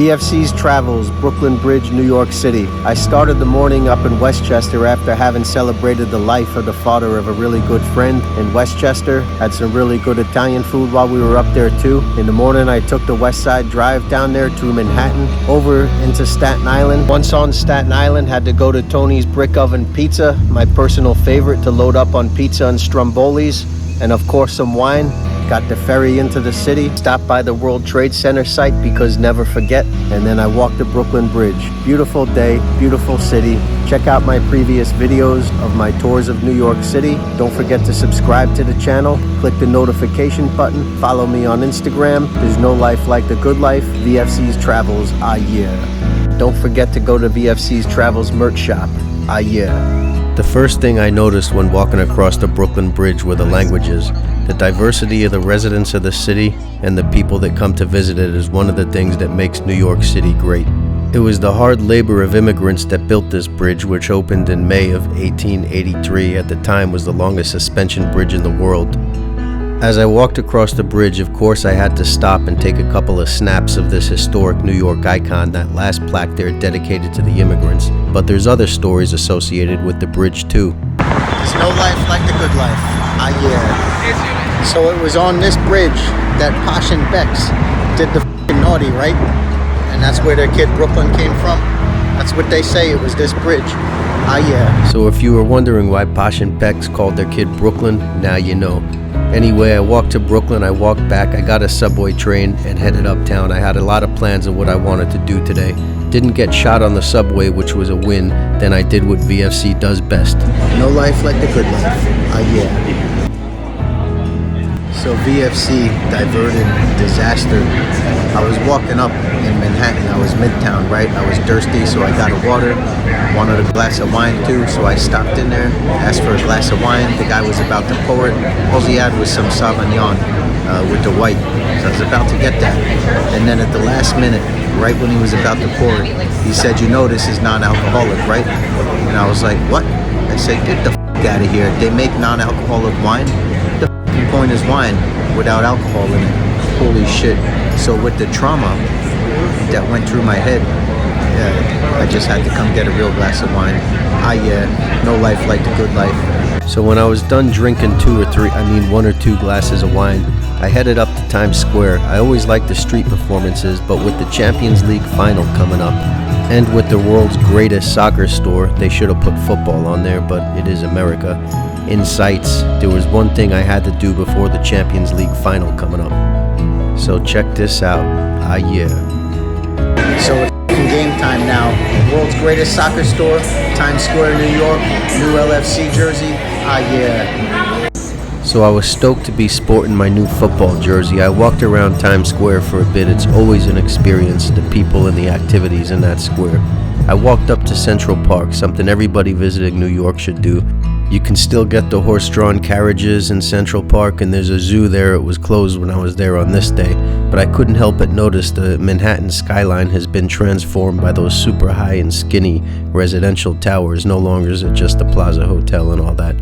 VFC's Travels, Brooklyn Bridge, New York City. I started the morning up in Westchester after having celebrated the life of the father of a really good friend in Westchester. Had some really good Italian food while we were up there too. In the morning I took the West Side Drive down there to Manhattan, over into Staten Island. Once on Staten Island, had to go to Tony's Brick Oven Pizza, my personal favorite, to load up on pizza and strombolis, and of course some wine. Got the ferry into the city, stopped by the World Trade Center site because never forget, and then I walked the Brooklyn Bridge. Beautiful day, beautiful city. Check out my previous videos of my tours of New York City. Don't forget to subscribe to the channel, click the notification button, follow me on Instagram. There's no life like the good life. VFC's Travels, yeah. Don't forget to go to VFC's Travels merch shop, yeah. The first thing I noticed when walking across the Brooklyn Bridge were the languages. The diversity of the residents of the city and the people that come to visit it is one of the things that makes New York City great. It was the hard labor of immigrants that built this bridge, which opened in May of 1883. At the time was the longest suspension bridge in the world. As I walked across the bridge, of course I had to stop and take a couple of snaps of this historic New York icon, that last plaque there dedicated to the immigrants. But there's other stories associated with the bridge too. There's no life like the good life, yeah. So it was on this bridge that Posh and Bex did the f***ing naughty, right? And that's where their kid Brooklyn came from. That's what they say, it was this bridge, yeah. So if you were wondering why Posh and Bex called their kid Brooklyn, now you know. Anyway, I walked to Brooklyn, I walked back, I got a subway train and headed uptown. I had a lot of plans of what I wanted to do today. Didn't get shot on the subway, which was a win. Then I did what VFC does best. No life like the good life, yeah. So VFC diverted disaster. I was walking up in Manhattan, I was midtown, right? I was thirsty, so I got a water, wanted a glass of wine too, so I stopped in there, asked for a glass of wine. The guy was about to pour it. All he had was some Sauvignon with the white. So I was about to get that. And then at the last minute, right when he was about to pour it, he said, "You know this is non-alcoholic, right?" And I was like, "What?" I said, "Get the f*** out of here. They make non-alcoholic wine? The f***ing point is wine without alcohol in it." Holy shit. So with the trauma that went through my head, I just had to come get a real glass of wine. Yeah, no life like the good life. So when I was done drinking one or two glasses of wine, I headed up to Times Square. I always liked the street performances, but with the Champions League final coming up, and with the world's greatest soccer store, they should have put football on there, but it is America. In sights, there was one thing I had to do before the Champions League final coming up. So check this out, yeah. So it's game time now. World's greatest soccer store, Times Square, New York, new LFC jersey, yeah. So I was stoked to be sporting my new football jersey. I walked around Times Square for a bit. It's always an experience, the people and the activities in that square. I walked up to Central Park, something everybody visiting New York should do. You can still get the horse-drawn carriages in Central Park, and there's a zoo there. It was closed when I was there on this day, but I couldn't help but notice the Manhattan skyline has been transformed by those super high and skinny residential towers. No longer is it just the Plaza Hotel and all that.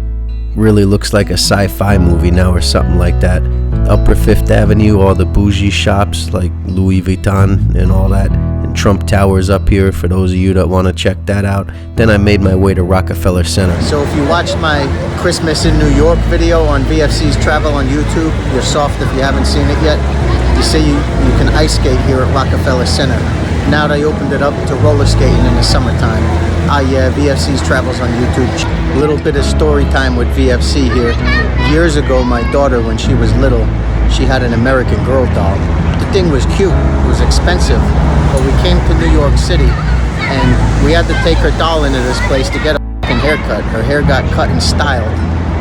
Really looks like a sci-fi movie now or something like that. Upper Fifth Avenue, all the bougie shops like Louis Vuitton and all that. And Trump Towers up here for those of you that want to check that out. Then I made my way to Rockefeller Center. So if you watched my Christmas in New York video on VFC's Travel on YouTube, you're soft if you haven't seen it yet. You see you can ice skate here at Rockefeller Center. Now they opened it up to roller skating in the summertime. Yeah, VFC's Travels on YouTube. A little bit of story time with VFC here. Years ago, my daughter, when she was little, she had an American Girl doll. The thing was cute, it was expensive, but we came to New York City and we had to take her doll into this place to get a fucking haircut. Her hair got cut and styled.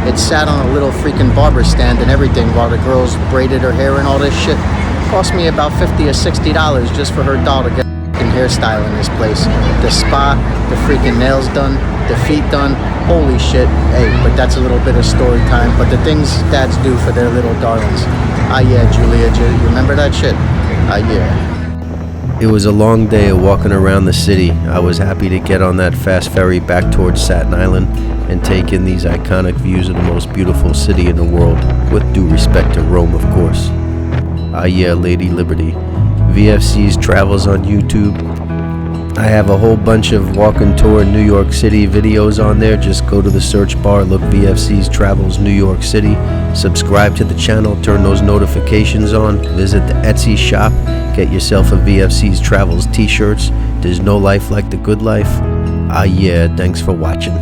It sat on a little freaking barber stand and everything while the girls braided her hair and all this shit. It cost me about $50 or $60 just for her doll to get hairstyle in this place. The spa, the freaking nails done, the feet done. Holy shit. Hey, but that's a little bit of story time. But the things dads do for their little darlings. Yeah, Julia, you remember that shit? Yeah. It was a long day of walking around the city. I was happy to get on that fast ferry back towards Staten Island and take in these iconic views of the most beautiful city in the world, with due respect to Rome, of course. Yeah, Lady Liberty. VFC's Travels on YouTube. I have a whole bunch of walk and tour New York City videos on there. Just go to the search bar, look VFC's Travels New York City. Subscribe to the channel, turn those notifications on. Visit the Etsy shop, get yourself a VFC's Travels t-shirts. There's no life like the good life. Ah yeah, thanks for watching.